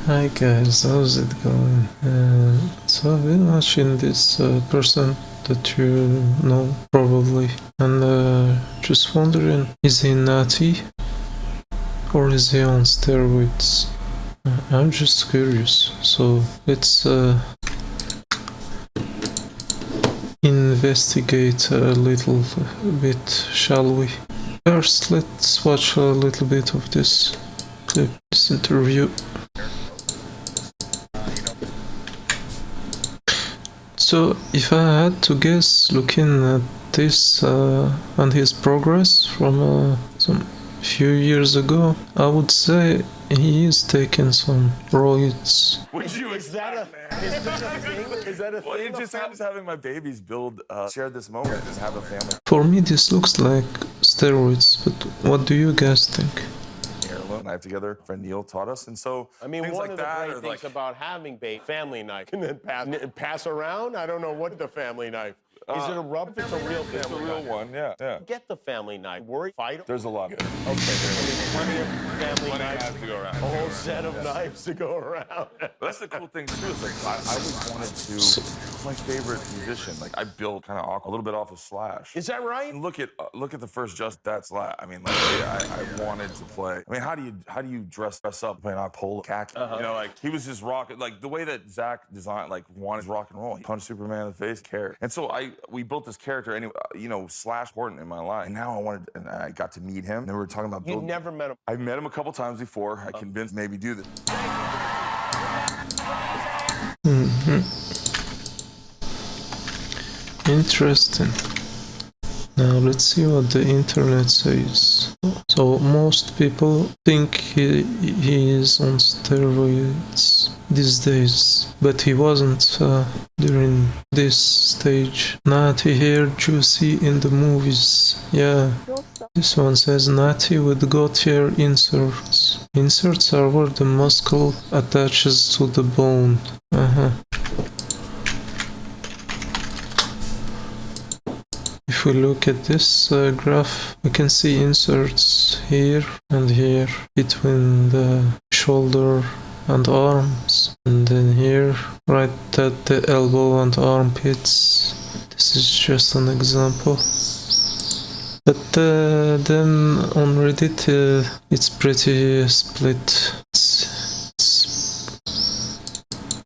Hi guys, how's it going? So I've been watching this person that you know probably, and just wondering, is he nutty or is he on steroids? I'm just curious, so let's investigate a little bit, shall we? First, let's watch a little bit of this clip, this interview. So, if I had to guess, looking at this and his progress from some few years ago, I would say he is taking some roids. Would you Is that a thing? Is that a Well, thing? it just happens having my babies share this moment and have a family. For me, this looks like steroids, but what do you guys think? Heirloom night together. Friend Neil taught us, and so I mean, things one like of the that great are things like about having family knife and then pass around. I don't know what the family knife. Is it a rub? It's a real family it's a real knife. one, yeah. Get the family knife. Worry, fight. There's a lot. Okay, there's plenty of family knives. to go around. A whole set of knives to go around. But that's the cool thing too. Is like I always wanted to. Who's my favorite musician? Like I built kind of a little bit off of Slash. Is that right? And look at the first Just That Slash. I mean, like I wanted to play. I mean, how do you dress up playing on polo khaki? You know, like he was just rocking. Like the way that Zach designed, like wanted rock and roll. He punched Superman in the face, cared. And so we built this character anyway. You know, Slash important in my life. And now and I got to meet him. And we were talking about You never met him. I met him a couple times before. I convinced maybe do this. Interesting. Now let's see what the internet says. So most people think he is on steroids these days, but he wasn't during this stage. Natty hair juicy in the movies. Yeah. This one says natty with goat hair inserts. Inserts are where the muscle attaches to the bone. If we look at this graph, we can see inserts here and here between the shoulder and arms, and then here right at the elbow and armpits. This is just an example. But then on Reddit it's pretty split.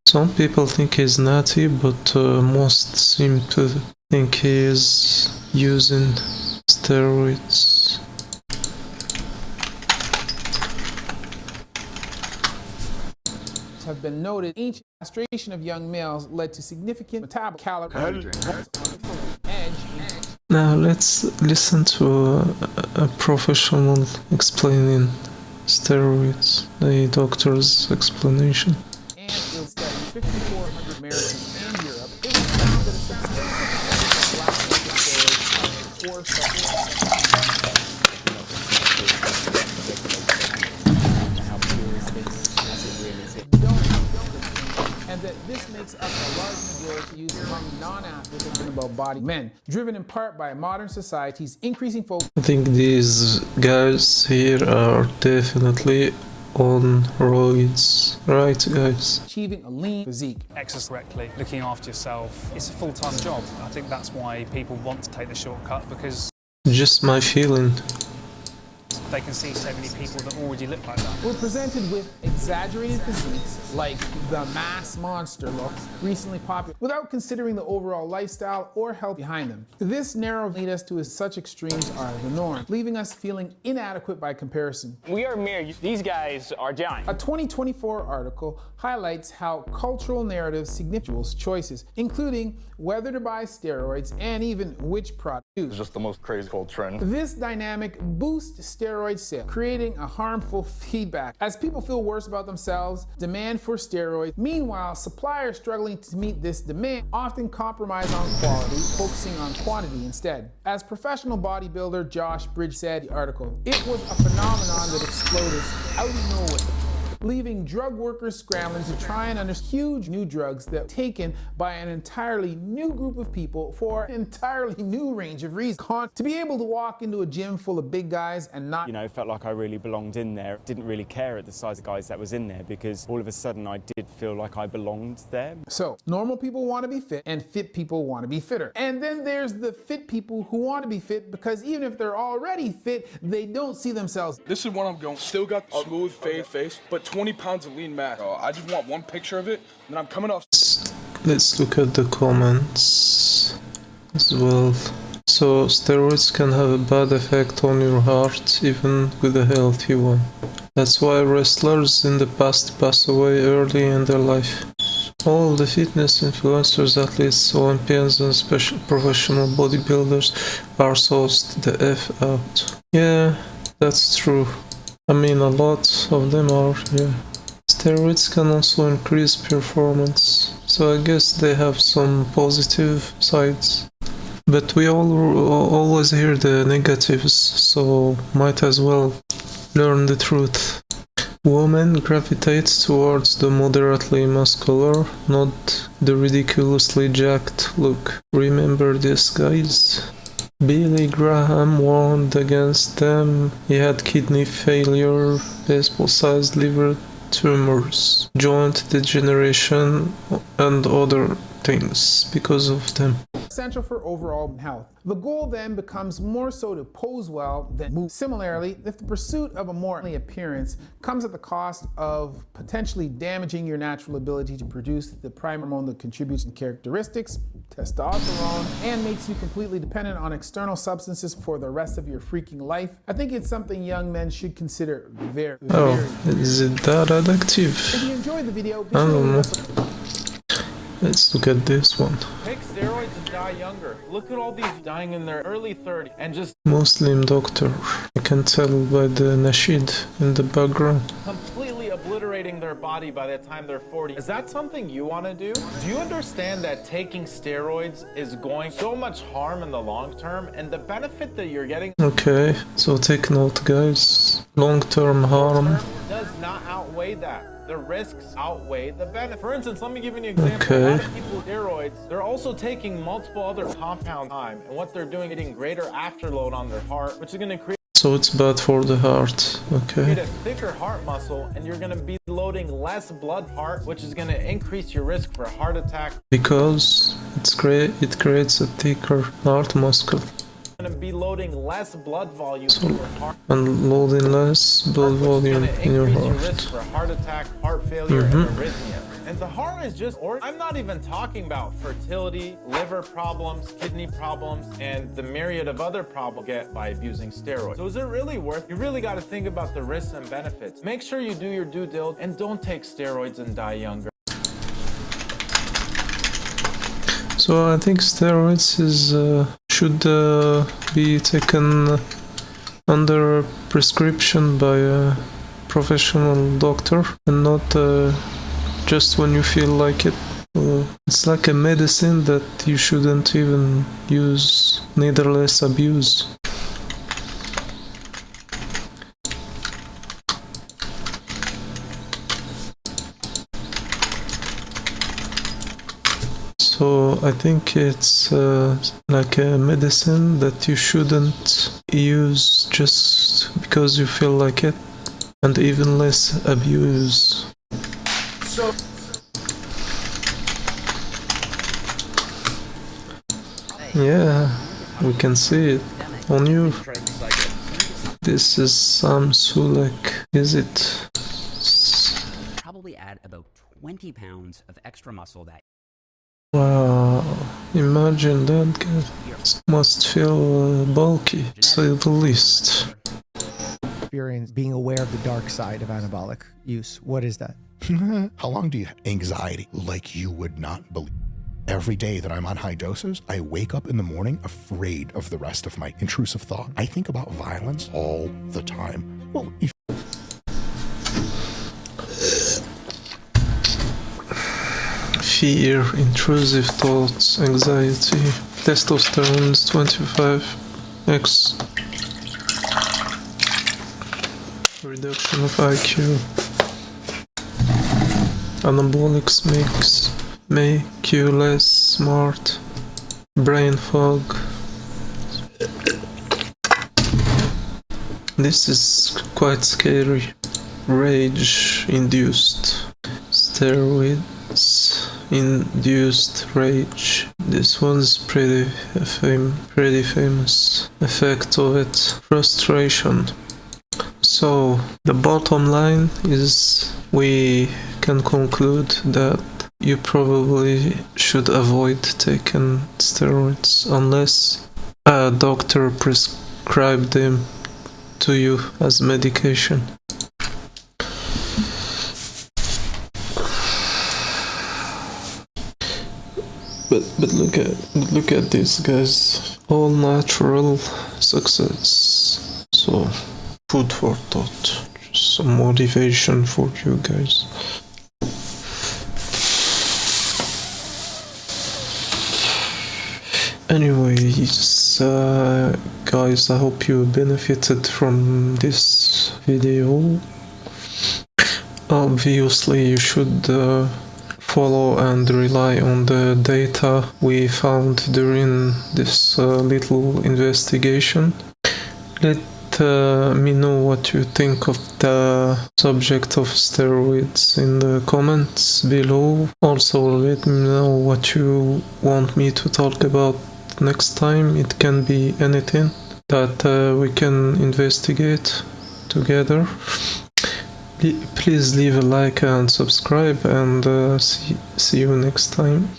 Some people think he's natty, but most seem to think he is using steroids. Have been noted. Ancient castration of young males led to significant metabolic calorie edge. Now let's listen to a professional explaining steroids, the doctor's explanation. And it was studied 5,400 Americans and Europe. It was found that a substantial black and that this makes up a large majority used among non-athletes thinking about body men, driven in part by modern society's increasing focus. I think these guys here are definitely on roids, right guys? Achieving a lean physique. Exercise correctly, looking after yourself. It's a full-time job. I think that's why people want to take the shortcut, because Just my feeling. they can see so many people that already look like that. We're presented with exaggerated physiques like the mass monster look recently popular without considering the overall lifestyle or health behind them. This narrow lead us to such extremes are the norm, leaving us feeling inadequate by comparison. We are mere, these guys are giants. A 2024 article highlights how cultural narratives significant choices, including whether to buy steroids and even which product to use. It's just the most crazy cool trend. This dynamic boosts steroid sales, creating a harmful feedback. As people feel worse about themselves, demand for steroids. Meanwhile, suppliers struggling to meet this demand often compromise on quality, focusing on quantity instead. As professional bodybuilder Josh Bridge said in the article, it was a phenomenon that exploded out of nowhere, leaving drug workers scrambling to try and understand huge new drugs that are taken by an entirely new group of people for an entirely new range of reasons. To be able to walk into a gym full of big guys and not, felt like I really belonged in there. Didn't really care at the size of guys that was in there because all of a sudden I did feel like I belonged there. So, normal people want to be fit and fit people want to be fitter. And then there's the fit people who want to be fit because even if they're already fit, they don't see themselves. This is what I'm going. Still got the smooth, fade face, but 20 pounds of lean mass. I just want one picture of it, and then I'm coming off. Let's look at the comments as well. So, steroids can have a bad effect on your heart, even with a healthy one. That's why wrestlers in the past pass away early in their life. All the fitness influencers, athletes, Olympians and special professional bodybuilders are sourced the F out. Yeah, that's true. I mean, a lot of them are, yeah. Steroids can also increase performance, so I guess they have some positive sides. But we always hear the negatives, so might as well learn the truth. Women gravitate towards the moderately muscular, not the ridiculously jacked look. Remember this, guys? Billy Graham warned against them. He had kidney failure, baseball-sized liver tumors, joint degeneration, and other things because of them. Essential for overall health. The goal then becomes more so to pose well than move. Similarly, if the pursuit of a more appearance comes at the cost of potentially damaging your natural ability to produce the prime hormone that contributes to characteristics, testosterone, and makes you completely dependent on external substances for the rest of your freaking life, I think it's something young men should consider very, is it that addictive? If you enjoyed the video, be I sure don't know. to Let's look at this one. Take steroids and die younger. Look at all these dying in their early 30s and just Muslim doctor. I can tell by the nasheed in the background. completely obliterating their body by the time they're 40. Is that something you want to do? Do you understand that taking steroids is going so much harm in the long term and the benefit that you're getting Okay, so take note, guys. Long-term harm. does not outweigh that. The risks outweigh the benefit. For instance, let me give you an example. Okay. A lot of people with steroids, they're also taking multiple other compound time, and what they're doing is getting greater afterload on their heart, which is going to create So it's bad for the heart. Okay. a thicker heart muscle, and you're going to be loading less blood heart, which is going to increase your risk for a heart attack. Because it creates a thicker heart muscle. Going to be loading less blood volume in your heart, And loading less blood which is volume going to in your increase your heart. risk for a heart attack, heart failure, and arrhythmia. And the heart is just, I'm not even talking about fertility, liver problems, kidney problems, and the myriad of other problems you get by abusing steroids. So is it really worth? You really got to think about the risks and benefits. Make sure you do your due diligence and don't take steroids and die younger. So I think steroids should be taken under prescription by a professional doctor and not just when you feel like it. It's like a medicine that you shouldn't even use, nevertheless abuse. So I think it's like a medicine that you shouldn't use just because you feel like it, and even less abuse. So Yeah, we can see it on you. This is Sam Sulek, is it? Probably add about 20 pounds of extra muscle that Wow, imagine that guy. Must feel bulky, to say the least. Experience being aware of the dark side of anabolic use. What is that? How long do you have anxiety like you would not believe? Every day that I'm on high doses, I wake up in the morning afraid of the rest of my intrusive thought. I think about violence all the time. Well, if Fear, intrusive thoughts, anxiety, testosterone is 25x, reduction of IQ. Anabolics make you less smart. Brain fog. This is quite scary. Rage-induced. Steroids-induced rage. This was pretty famous. Effect of it. Frustration. So, the bottom line is we can conclude that you probably should avoid taking steroids unless a doctor prescribed them to you as medication. But look at this, guys. All natural success. So food for thought. Just some motivation for you guys. Anyways, guys, I hope you benefited from this video. Obviously, you should follow and rely on the data we found during this little investigation. Let me know what you think of the subject of steroids in the comments below. Also, let me know what you want me to talk about next time. It can be anything that we can investigate together. Please leave a like and subscribe, and see you next time.